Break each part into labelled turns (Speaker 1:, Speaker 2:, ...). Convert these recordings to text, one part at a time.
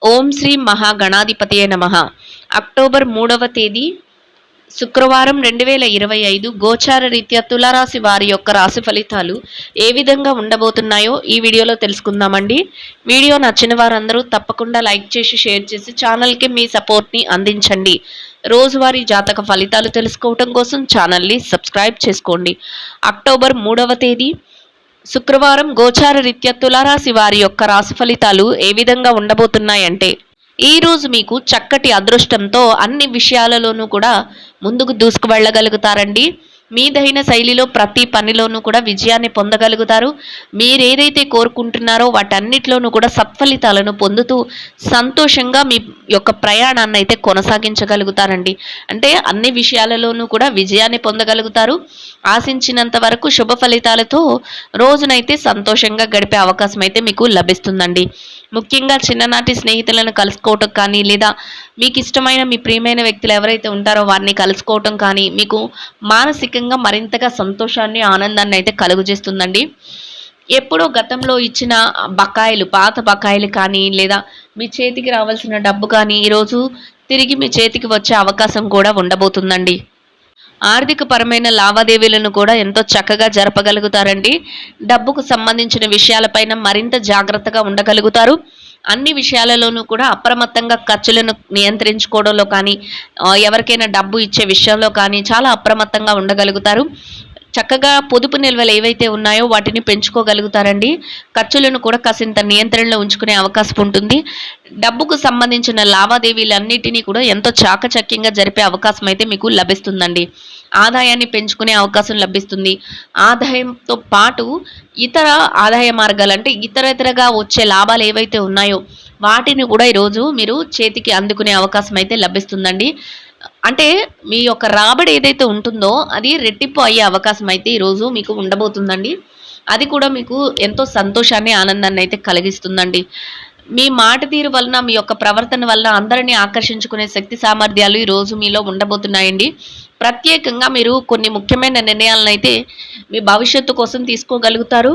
Speaker 1: ఓం శ్రీ మహాగణాధిపతయే నమః. అక్టోబర్ 3వ తేదీ శుక్రవారం 2025 గోచార రీత్యా తులారాశి వారి యొక్క రాశి ఫలితాలు ఏ విధంగా ఉండబోతున్నాయో ఈ వీడియోలో తెలుసుకుందామండి. వీడియో నచ్చిన వారందరూ తప్పకుండా లైక్ చేసి షేర్ చేసి ఛానల్కి మీ సపోర్ట్ని అందించండి. రోజువారీ జాతక ఫలితాలు తెలుసుకోవటం కోసం ఛానల్ని సబ్స్క్రైబ్ చేసుకోండి. అక్టోబర్ 3వ తేదీ శుక్రవారం గోచార రీత్యా తులారాశి వారి యొక్క రాశి ఫలితాలు ఏ విధంగా ఉండబోతున్నాయంటే, ఈ రోజు మీకు చక్కటి అదృష్టంతో అన్ని విషయాలలోనూ కూడా ముందుకు దూసుకు వెళ్ళగలుగుతారండి. మీదైన శైలిలో ప్రతి పనిలోనూ కూడా విజయాన్ని పొందగలుగుతారు. మీరేదైతే కోరుకుంటున్నారో వాటన్నిటిలోనూ కూడా సత్ఫలితాలను పొందుతూ సంతోషంగా మీ యొక్క ప్రయాణాన్ని అయితే కొనసాగించగలుగుతారండి. అంటే అన్ని విషయాలలోనూ కూడా విజయాన్ని పొందగలుగుతారు. ఆశించినంత వరకు శుభ ఫలితాలతో రోజునైతే సంతోషంగా గడిపే అవకాశం అయితే మీకు లభిస్తుందండి. ముఖ్యంగా చిన్ననాటి స్నేహితులను కలుసుకోవటం కానీ, లేదా మీకు ఇష్టమైన మీ ప్రియమైన వ్యక్తులు ఎవరైతే ఉంటారో వారిని కలుసుకోవటం కానీ మీకు మానసికంగా మరింతగా సంతోషాన్ని, ఆనందాన్ని అయితే కలుగజేస్తుందండి. ఎప్పుడో గతంలో ఇచ్చిన బకాయిలు, పాత బకాయిలు కానీ, లేదా మీ చేతికి రావాల్సిన డబ్బు కానీ ఈరోజు తిరిగి మీ చేతికి వచ్చే అవకాశం కూడా ఉండబోతుందండి. ఆర్థిక పరమైన లావాదేవీలను కూడా ఎంతో చక్కగా జరపగలుగుతారండి. డబ్బుకు సంబంధించిన విషయాలపైన మరింత జాగ్రత్తగా ఉండగలుగుతారు. అన్ని విషయాలలోనూ కూడా అప్రమత్తంగా ఖర్చులను నియంత్రించుకోవడంలో కానీ, ఎవరికైనా డబ్బు ఇచ్చే విషయంలో కానీ చాలా అప్రమత్తంగా ఉండగలుగుతారు. చక్కగా పొదుపు నిల్వలు ఏవైతే ఉన్నాయో వాటిని పెంచుకోగలుగుతారండి. ఖర్చులను కూడా కాసింత నియంత్రణలో ఉంచుకునే అవకాశం ఉంటుంది. డబ్బుకు సంబంధించిన లావాదేవీలన్నిటినీ కూడా ఎంతో చాకచక్యంగా జరిపే అవకాశం అయితే మీకు లభిస్తుందండి. ఆదాయాన్ని పెంచుకునే అవకాశం లభిస్తుంది. ఆదాయంతో పాటు ఇతర ఆదాయ మార్గాలు అంటే ఇతరగా వచ్చే లాభాలు ఏవైతే ఉన్నాయో వాటిని కూడా ఈరోజు మీరు చేతికి అందుకునే అవకాశం అయితే లభిస్తుందండి. అంటే మీ యొక్క రాబడి ఏదైతే ఉంటుందో అది రెట్టింపు అయ్యే అవకాశం అయితే ఈరోజు మీకు ఉండబోతుందండి. అది కూడా మీకు ఎంతో సంతోషాన్ని, ఆనందాన్ని అయితే కలిగిస్తుందండి. మీ మాట తీరు వలన, మీ యొక్క ప్రవర్తన వలన అందరినీ ఆకర్షించుకునే శక్తి సామర్థ్యాలు ఈరోజు మీలో ఉండబోతున్నాయండి. ప్రత్యేకంగా మీరు కొన్ని ముఖ్యమైన నిర్ణయాలను అయితే మీ భవిష్యత్తు కోసం తీసుకోగలుగుతారు.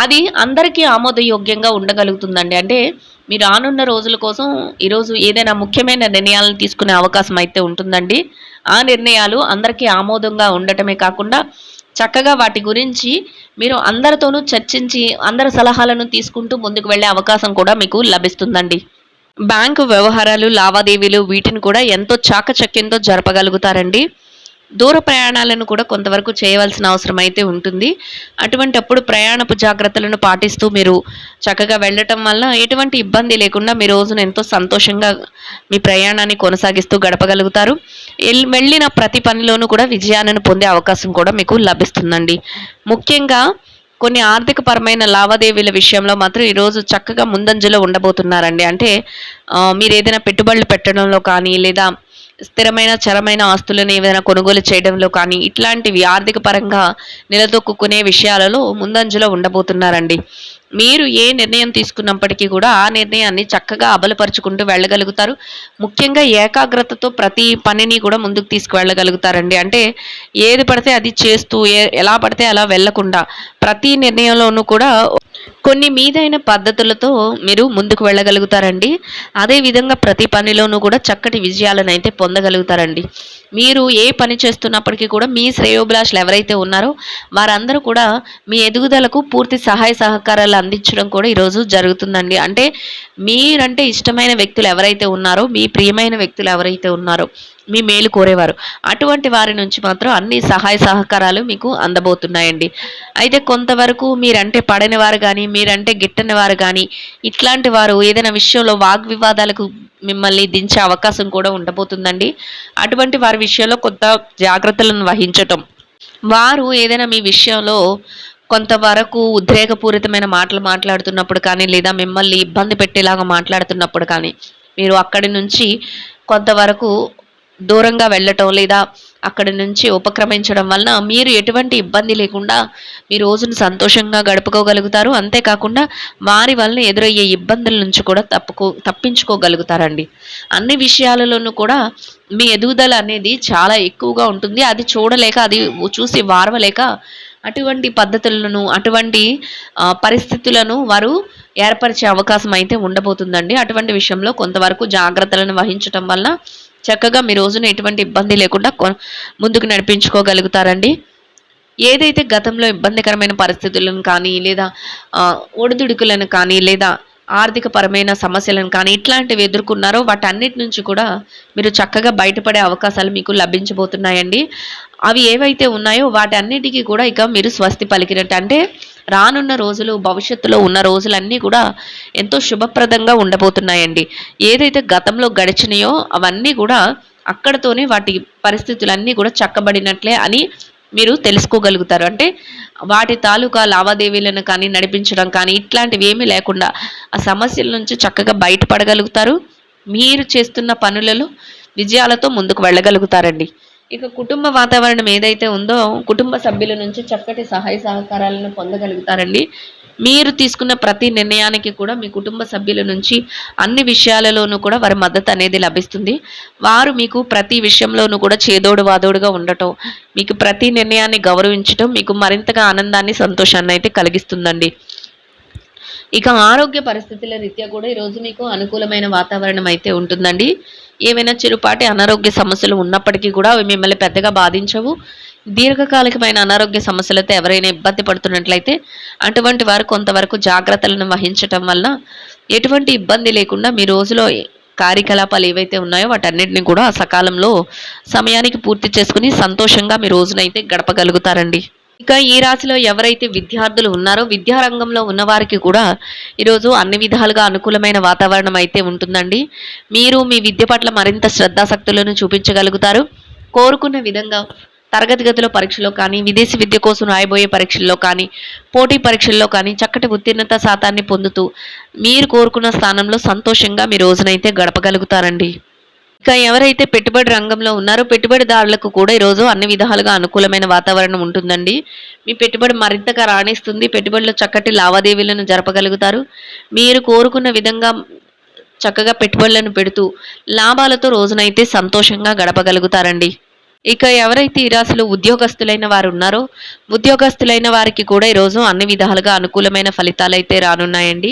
Speaker 1: అది అందరికీ ఆమోదయోగ్యంగా ఉండగలుగుతుందండి. అంటే మీరు రానున్న రోజుల కోసం ఈరోజు ఏదైనా ముఖ్యమైన నిర్ణయాలను తీసుకునే అవకాశం అయితే ఉంటుందండి. ఆ నిర్ణయాలు అందరికీ ఆమోదంగా ఉండటమే కాకుండా చక్కగా వాటి గురించి మీరు అందరితోనూ చర్చించి అందరి సలహాలను తీసుకుంటూ ముందుకు వెళ్ళే అవకాశం కూడా మీకు లభిస్తుందండి. బ్యాంకు వ్యవహారాలు, లావాదేవీలు వీటిని కూడా ఎంతో చాకచక్యంతో జరపగలుగుతారండి. దూర ప్రయాణాలను కూడా కొంతవరకు చేయవలసిన అవసరం అయితే ఉంటుంది. అటువంటప్పుడు ప్రయాణపు జాగ్రత్తలను పాటిస్తూ మీరు చక్కగా వెళ్ళటం వల్ల ఎటువంటి ఇబ్బంది లేకుండా మీ రోజును ఎంతో సంతోషంగా మీ ప్రయాణాన్ని కొనసాగిస్తూ గడపగలుగుతారు. వెళ్ళిన ప్రతి పనిలోనూ కూడా విజయాన్ని పొందే అవకాశం కూడా మీకు లభిస్తుందండి. ముఖ్యంగా కొన్ని ఆర్థిక పరమైన లావాదేవీల విషయంలో మాత్రం ఈరోజు చక్కగా ముందంజలో ఉండబోతున్నారండి. అంటే మీరు ఏదైనా పెట్టుబడులు పెట్టడంలో కానీ, లేదా స్థిరమైన చరమైన ఆస్తులను ఏదైనా కొనుగోలు చేయడంలో కానీ ఇట్లాంటివి ఆర్థిక పరంగా నిలదొక్కునే విషయాలలో ముందంజలో ఉండబోతున్నారండి. మీరు ఏ నిర్ణయం తీసుకున్నప్పటికీ కూడా ఆ నిర్ణయాన్ని చక్కగా అమలుపరుచుకుంటూ వెళ్ళగలుగుతారు. ముఖ్యంగా ఏకాగ్రతతో ప్రతి పనిని కూడా ముందుకు తీసుకువెళ్ళగలుగుతారండి. అంటే ఏది పడితే అది చేస్తూ ఎలా పడితే అలా వెళ్లకుండా ప్రతి నిర్ణయంలోనూ కూడా కొన్ని మీదైన పద్ధతులతో మీరు ముందుకు వెళ్ళగలుగుతారండి. అదేవిధంగా ప్రతి పనిలోనూ కూడా చక్కటి విజయాలను అయితే పొందగలుగుతారండి. మీరు ఏ పని చేస్తున్నప్పటికీ కూడా మీ శ్రేయోభిలాషులు ఎవరైతే ఉన్నారో వారందరూ కూడా మీ ఎదుగుదలకు పూర్తి సహాయ సహకారాలు అందించడం కూడా ఈరోజు జరుగుతుందండి. అంటే మీరంటే ఇష్టమైన వ్యక్తులు ఎవరైతే ఉన్నారో, మీ ప్రియమైన వ్యక్తులు ఎవరైతే ఉన్నారో, మీ మేలు కోరేవారు అటువంటి వారి నుంచి మాత్రం అన్ని సహాయ సహకారాలు మీకు అందబోతున్నాయండి. అయితే కొంతవరకు మీరంటే పడని వారు కానీ, మీరంటే గిట్టని వారు కానీ ఇట్లాంటి వారు ఏదైనా విషయంలో వాగ్వివాదాలకు మిమ్మల్ని దించే అవకాశం కూడా ఉండబోతుందండి. అటువంటి వారి విషయంలో కొంత జాగ్రత్తలను వహించటం, వారు ఏదైనా మీ విషయంలో కొంతవరకు ఉద్రేకపూరితమైన మాటలు మాట్లాడుతున్నప్పుడు కానీ, లేదా మిమ్మల్ని ఇబ్బంది పెట్టేలాగా మాట్లాడుతున్నప్పుడు కానీ మీరు అక్కడి నుంచి కొంతవరకు దూరంగా వెళ్ళటం, లేదా అక్కడి నుంచి ఉపక్రమించడం వలన మీరు ఎటువంటి ఇబ్బంది లేకుండా మీ రోజును సంతోషంగా గడుపుకోగలుగుతారు. అంతేకాకుండా వారి వలన ఎదురయ్యే ఇబ్బందుల నుంచి కూడా తప్పించుకోగలుగుతారండి. అన్ని విషయాలలోనూ కూడా మీ ఎదుగుదల అనేది చాలా ఎక్కువగా ఉంటుంది. అది చూడలేక, అది చూసి వారవలేక అటువంటి పద్ధతులను, అటువంటి పరిస్థితులను వారు ఏర్పరిచే అవకాశం అయితే ఉండబోతుందండి. అటువంటి విషయంలో కొంతవరకు జాగ్రత్తలను వహించటం వల్ల చక్కగా మీ రోజున ఎటువంటి ఇబ్బంది లేకుండా ముందుకు నడిపించుకోగలుగుతారండి. ఏదైతే గతంలో ఇబ్బందికరమైన పరిస్థితులను కానీ, లేదా ఒడిదుడుకులను కానీ, లేదా ఆర్థిక పరమైన సమస్యలను కానీ ఇట్లాంటివి ఎదుర్కొన్నారో వాటన్నిటి నుంచి కూడా మీరు చక్కగా బయటపడే అవకాశాలు మీకు లభించబోతున్నాయండి. అవి ఏవైతే ఉన్నాయో వాటన్నిటికీ కూడా ఇక మీరు స్వస్తి పలికినట్టు. అంటే రానున్న రోజులు, భవిష్యత్తులో ఉన్న రోజులన్నీ కూడా ఎంతో శుభప్రదంగా ఉండబోతున్నాయండి. ఏదైతే గతంలో గడిచినాయో అవన్నీ కూడా అక్కడతోనే వాటి పరిస్థితులన్నీ కూడా చక్కబడినట్లే అని మీరు తెలుసుకోగలుగుతారు. అంటే వాటి తాలూకా లావాదేవీలను కానీ, నడిపించడం కానీ ఇట్లాంటివి ఏమీ లేకుండా ఆ సమస్యల నుంచి చక్కగా బయటపడగలుగుతారు. మీరు చేస్తున్న పనులలో విజయాలతో ముందుకు వెళ్ళగలుగుతారండి. ఇక కుటుంబ వాతావరణం ఏదైతే ఉందో కుటుంబ సభ్యుల నుంచి చక్కటి సహాయ సహకారాలను పొందగలుగుతారండి. మీరు తీసుకున్న ప్రతి నిర్ణయానికి కూడా మీ కుటుంబ సభ్యుల నుంచి అన్ని విషయాలలోనూ కూడా వారి మద్దతు అనేది లభిస్తుంది. వారు మీకు ప్రతి విషయంలోనూ కూడా చేదోడు వాదోడుగా ఉండటం, మీకు ప్రతి నిర్ణయాన్ని గౌరవించటం మీకు మరింతగా ఆనందాన్ని, సంతోషాన్ని అయితే కలిగిస్తుందండి. ఇక ఆరోగ్య పరిస్థితుల రీత్యా కూడా ఈరోజు మీకు అనుకూలమైన వాతావరణం అయితే ఉంటుందండి. ఏవైనా చిరుపాటి అనారోగ్య సమస్యలు ఉన్నప్పటికీ కూడా అవి మిమ్మల్ని పెద్దగా బాధించవు. దీర్ఘకాలికమైన అనారోగ్య సమస్యలతో ఎవరైనా ఇబ్బంది పడుతున్నట్లయితే అటువంటి వారు కొంతవరకు జాగ్రత్తలను వహించటం వల్ల ఎటువంటి ఇబ్బంది లేకుండా మీ రోజులో కార్యకలాపాలు ఏవైతే ఉన్నాయో వాటన్నిటిని కూడా సకాలంలో సమయానికి పూర్తి చేసుకుని సంతోషంగా మీ రోజునైతే గడపగలుగుతారండి. ఇక ఈ రాశిలో ఎవరైతే విద్యార్థులు ఉన్నారో విద్యారంగంలో ఉన్నవారికి కూడా ఈరోజు అన్ని విధాలుగా అనుకూలమైన వాతావరణం అయితే ఉంటుందండి. మీరు మీ విద్య పట్ల మరింత శ్రద్ధాశక్తులను చూపించగలుగుతారు. కోరుకున్న విధంగా తరగతి గదిలో పరీక్షలో కానీ, విదేశీ విద్య కోసం రాయబోయే పరీక్షల్లో కానీ, పోటీ పరీక్షల్లో కానీ చక్కటి ఉత్తీర్ణత శాతాన్ని పొందుతూ మీరు కోరుకున్న స్థానంలో సంతోషంగా మీ రోజునైతే గడపగలుగుతారండి. ఇక ఎవరైతే పెట్టుబడి రంగంలో ఉన్నారో పెట్టుబడిదారులకు కూడా ఈరోజు అన్ని విధాలుగా అనుకూలమైన వాతావరణం ఉంటుందండి. మీ పెట్టుబడి మరింతగా రాణిస్తుంది. పెట్టుబడిలో చక్కటి లావాదేవీలను జరపగలుగుతారు. మీరు కోరుకున్న విధంగా చక్కగా పెట్టుబడులను పెడుతూ లాభాలతో రోజునైతే సంతోషంగా గడపగలుగుతారండి. ఇక ఎవరైతే ఈ రాశిలో ఉద్యోగస్తులైన వారు ఉన్నారో ఉద్యోగస్తులైన వారికి కూడా ఈరోజు అన్ని విధాలుగా అనుకూలమైన ఫలితాలు అయితే రానున్నాయండి.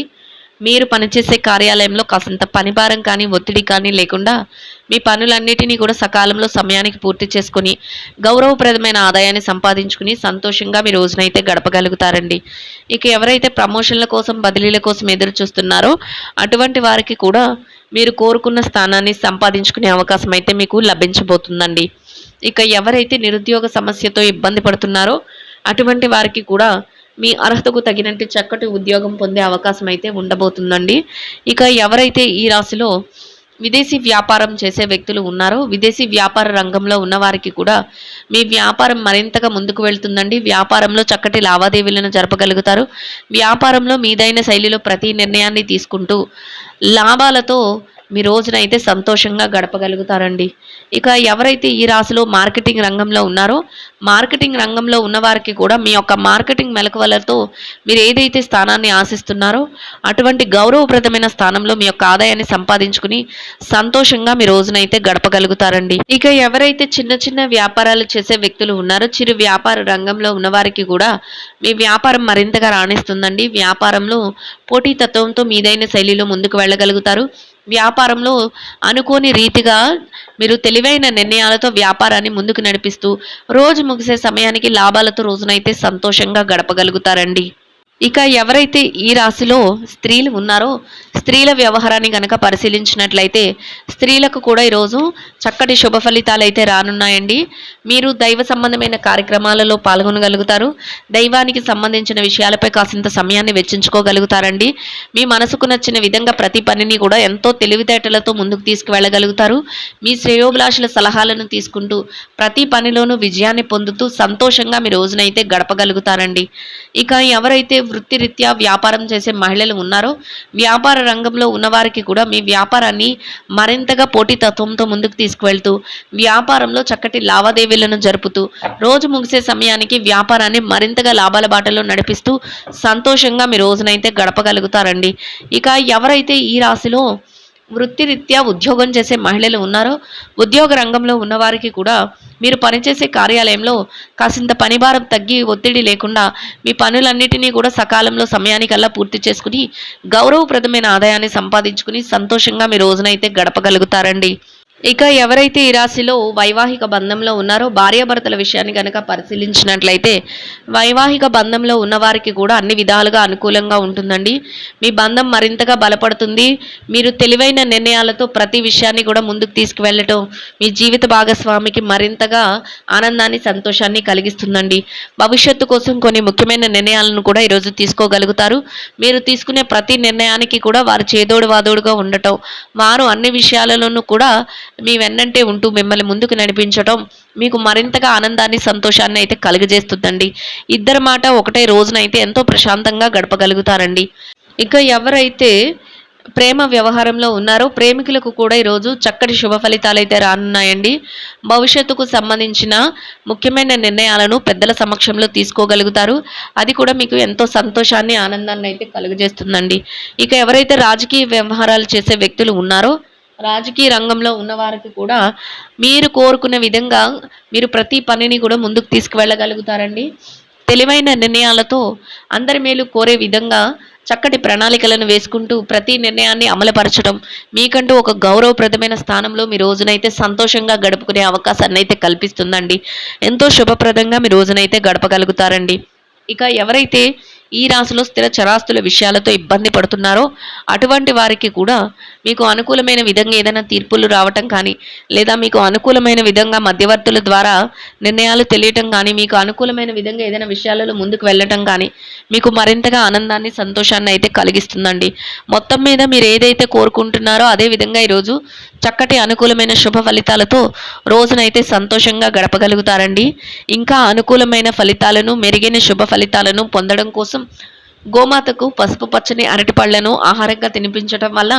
Speaker 1: మీరు పనిచేసే కార్యాలయంలో కాసంత పనిభారం కానీ, ఒత్తిడి కానీ లేకుండా మీ పనులన్నిటినీ కూడా సకాలంలో సమయానికి పూర్తి చేసుకుని గౌరవప్రదమైన ఆదాయాన్ని సంపాదించుకుని సంతోషంగా మీ రోజునైతే గడపగలుగుతారండి. ఇక ఎవరైతే ప్రమోషన్ల కోసం, బదిలీల కోసం ఎదురు చూస్తున్నారో అటువంటి వారికి కూడా మీరు కోరుకున్న స్థానాన్ని సంపాదించుకునే అవకాశం అయితే మీకు లభించబోతుందండి. ఇక ఎవరైతే నిరుద్యోగ సమస్యతో ఇబ్బంది పడుతున్నారో అటువంటి వారికి కూడా మీ అర్హతకు తగినట్టు చక్కటి ఉద్యోగం పొందే అవకాశం అయితే ఉండబోతుందండి. ఇక ఎవరైతే ఈ రాశిలో విదేశీ వ్యాపారం చేసే వ్యక్తులు ఉన్నారో విదేశీ వ్యాపార రంగంలో ఉన్నవారికి కూడా మీ వ్యాపారం మరింతగా ముందుకు వెళ్తుందండి. వ్యాపారంలో చక్కటి లావాదేవీలను జరపగలుగుతారు. వ్యాపారంలో మీదైన శైలిలో ప్రతి నిర్ణయాన్ని తీసుకుంటూ లాభాలతో మీ రోజునైతే సంతోషంగా గడపగలుగుతారండి. ఇక ఎవరైతే ఈ రాశిలో మార్కెటింగ్ రంగంలో ఉన్నారో మార్కెటింగ్ రంగంలో ఉన్నవారికి కూడా మీ యొక్క మార్కెటింగ్ మెలకువలతో మీరు ఏదైతే స్థానాన్ని ఆశిస్తున్నారో అటువంటి గౌరవప్రదమైన స్థానంలో మీ యొక్క ఆదాయాన్ని సంపాదించుకుని సంతోషంగా మీ రోజునైతే గడపగలుగుతారండి. ఇక ఎవరైతే చిన్న చిన్న వ్యాపారాలు చేసే వ్యక్తులు ఉన్నారో చిరు వ్యాపార రంగంలో ఉన్నవారికి కూడా మీ వ్యాపారం మరింతగా రాణిస్తుందండి. వ్యాపారంలో పోటీతత్వంతో మీదైన శైలిలో ముందుకు వెళ్ళగలుగుతారు. వ్యాపారంలో అనుకోని రీతిగా మీరు తెలివైన నిర్ణయాలతో వ్యాపారాన్ని ముందుకు నడిపిస్తూ రోజు ముగిసే సమయానికి లాభాలతో రోజునైతే సంతోషంగా గడపగలుగుతారండి. ఇక ఎవరైతే ఈ రాశిలో స్త్రీలు ఉన్నారో స్త్రీల వ్యవహారాన్ని గనక పరిశీలించినట్లయితే స్త్రీలకు కూడా ఈరోజు చక్కటి శుభ ఫలితాలు అయితే రానున్నాయండి. మీరు దైవ సంబంధమైన కార్యక్రమాలలో పాల్గొనగలుగుతారు. దైవానికి సంబంధించిన విషయాలపై కాసింత సమయాన్ని వెచ్చించుకోగలుగుతారండి. మీ మనసుకు నచ్చిన విధంగా ప్రతి పనిని కూడా ఎంతో తెలివితేటలతో ముందుకు తీసుకువెళ్ళగలుగుతారు. మీ శ్రేయోభిలాషుల సలహాలను తీసుకుంటూ ప్రతి పనిలోనూ విజయాన్ని పొందుతూ సంతోషంగా మీ రోజునైతే గడపగలుగుతారండి. ఇక ఎవరైతే వృత్తిరీత్యా వ్యాపారం చేసే మహిళలు ఉన్నారో వ్యాపార రంగంలో ఉన్నవారికి కూడా మీ వ్యాపారాన్ని మరింతగా పోటీతత్వంతో ముందుకు తీసుకువెళ్తూ వ్యాపారంలో చక్కటి లావాదేవీలను జరుపుతూ రోజు ముగిసే సమయానికి వ్యాపారాన్ని మరింతగా లాభాల బాటలో నడిపిస్తూ సంతోషంగా మీ రోజునైతే గడపగలుగుతారండి. ఇక ఎవరైతే ఈ రాశిలో వృత్తిరీత్యా ఉద్యోగం చేసే మహిళలు ఉన్నారో, ఉద్యోగ రంగంలో ఉన్నవారికి కూడా మీరు పనిచేసే కార్యాలయంలో కాసింత పనిభారం తగ్గి ఒత్తిడి లేకుండా మీ పనులన్నిటినీ కూడా సకాలంలో సమయానికల్లా పూర్తి చేసుకుని గౌరవప్రదమైన ఆదాయాన్ని సంపాదించుకుని సంతోషంగా మీ రోజునైతే గడపగలుగుతారండి. ఇక ఎవరైతే ఈ రాశిలో వైవాహిక బంధంలో ఉన్నారో భార్యాభర్తల విషయాన్ని గనక పరిశీలించినట్లయితే వైవాహిక బంధంలో ఉన్నవారికి కూడా అన్ని విధాలుగా అనుకూలంగా ఉంటుందండి. మీ బంధం మరింతగా బలపడుతుంది. మీరు తెలివైన నిర్ణయాలతో ప్రతి విషయాన్ని కూడా ముందుకు తీసుకువెళ్ళటం మీ జీవిత భాగస్వామికి మరింతగా ఆనందాన్ని సంతోషాన్ని కలిగిస్తుందండి. భవిష్యత్తు కోసం కొన్ని ముఖ్యమైన నిర్ణయాలను కూడా ఈరోజు తీసుకోగలుగుతారు. మీరు తీసుకునే ప్రతి నిర్ణయానికి కూడా వారు చేదోడు వాదోడుగా ఉండటం, వారు అన్ని విషయాలలోనూ కూడా మీ వెన్నంటే ఉంటూ మిమ్మల్ని ముందుకు నడిపించటం మీకు మరింతగా ఆనందాన్ని సంతోషాన్ని అయితే కలుగజేస్తుందండి. ఇద్దరి మాట ఒకటే రోజునైతే ఎంతో ప్రశాంతంగా గడపగలుగుతారండి. ఇక ఎవరైతే ప్రేమ వ్యవహారంలో ఉన్నారో ప్రేమికులకు కూడా ఈరోజు చక్కటి శుభ ఫలితాలు అయితే రానున్నాయండి. భవిష్యత్తుకు సంబంధించిన ముఖ్యమైన నిర్ణయాలను పెద్దల సమక్షంలో తీసుకోగలుగుతారు. అది కూడా మీకు ఎంతో సంతోషాన్ని ఆనందాన్ని అయితే కలుగజేస్తుందండి. ఇక ఎవరైతే రాజకీయ వ్యవహారాలు చేసే వ్యక్తులు ఉన్నారో రాజకీయ రంగంలో ఉన్నవారికి కూడా మీరు కోరుకున్న విధంగా మీరు ప్రతి పనిని కూడా ముందుకు తీసుకువెళ్ళగలుగుతారండి. తెలివైన నిర్ణయాలతో అందరి మేలు కోరే విధంగా చక్కటి ప్రణాళికలను వేసుకుంటూ ప్రతి నిర్ణయాన్ని అమలుపరచడం మీకంటూ ఒక గౌరవప్రదమైన స్థానంలో మీ రోజునైతే సంతోషంగా గడుపుకునే అవకాశాన్ని అయితే కల్పిస్తుందండి. ఎంతో శుభప్రదంగా మీ రోజునైతే గడపగలుగుతారండి. ఇక ఎవరైతే ఈ రాశిలో స్థిర చరాస్తుల విషయాలతో ఇబ్బంది పడుతున్నారో అటువంటి వారికి కూడా మీకు అనుకూలమైన విధంగా ఏదైనా తీర్పులు రావటం కానీ లేదా మీకు అనుకూలమైన విధంగా మధ్యవర్తుల ద్వారా నిర్ణయాలు తెలియటం కానీ మీకు అనుకూలమైన విధంగా ఏదైనా విషయాలలో ముందుకు వెళ్ళటం కానీ మీకు మరింతగా ఆనందాన్ని సంతోషాన్ని అయితే కలిగిస్తుందండి. మొత్తం మీద మీరు ఏదైతే కోరుకుంటున్నారో అదే విధంగా ఈరోజు చక్కటి అనుకూలమైన శుభ ఫలితాలతో రోజునైతే సంతోషంగా గడపగలుగుతారండి. ఇంకా అనుకూలమైన ఫలితాలను మెరుగైన శుభ ఫలితాలను పొందడం కోసం గోమాతకు పసుపు పచ్చని అరటిపళ్లను ఆహారంగా తినిపించడం వల్ల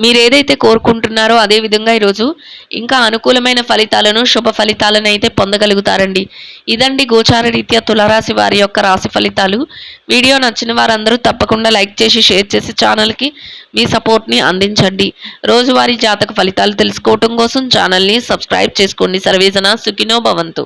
Speaker 1: మీరు ఏదైతే కోరుకుంటున్నారో అదే విధంగా ఈరోజు ఇంకా అనుకూలమైన ఫలితాలను శుభ ఫలితాలను అయితే పొందగలుగుతారండి. ఇదండి గోచార రీత్యా తులారాశి వారి యొక్క రాశి ఫలితాలు. వీడియో నచ్చిన వారందరూ తప్పకుండా లైక్ చేసి షేర్ చేసి ఛానల్కి మీ సపోర్ట్ని అందించండి. రోజువారీ జాతక ఫలితాలు తెలుసుకోవటం కోసం ఛానల్ని సబ్స్క్రైబ్ చేసుకోండి. సర్వేజన సుఖినో భవంతు.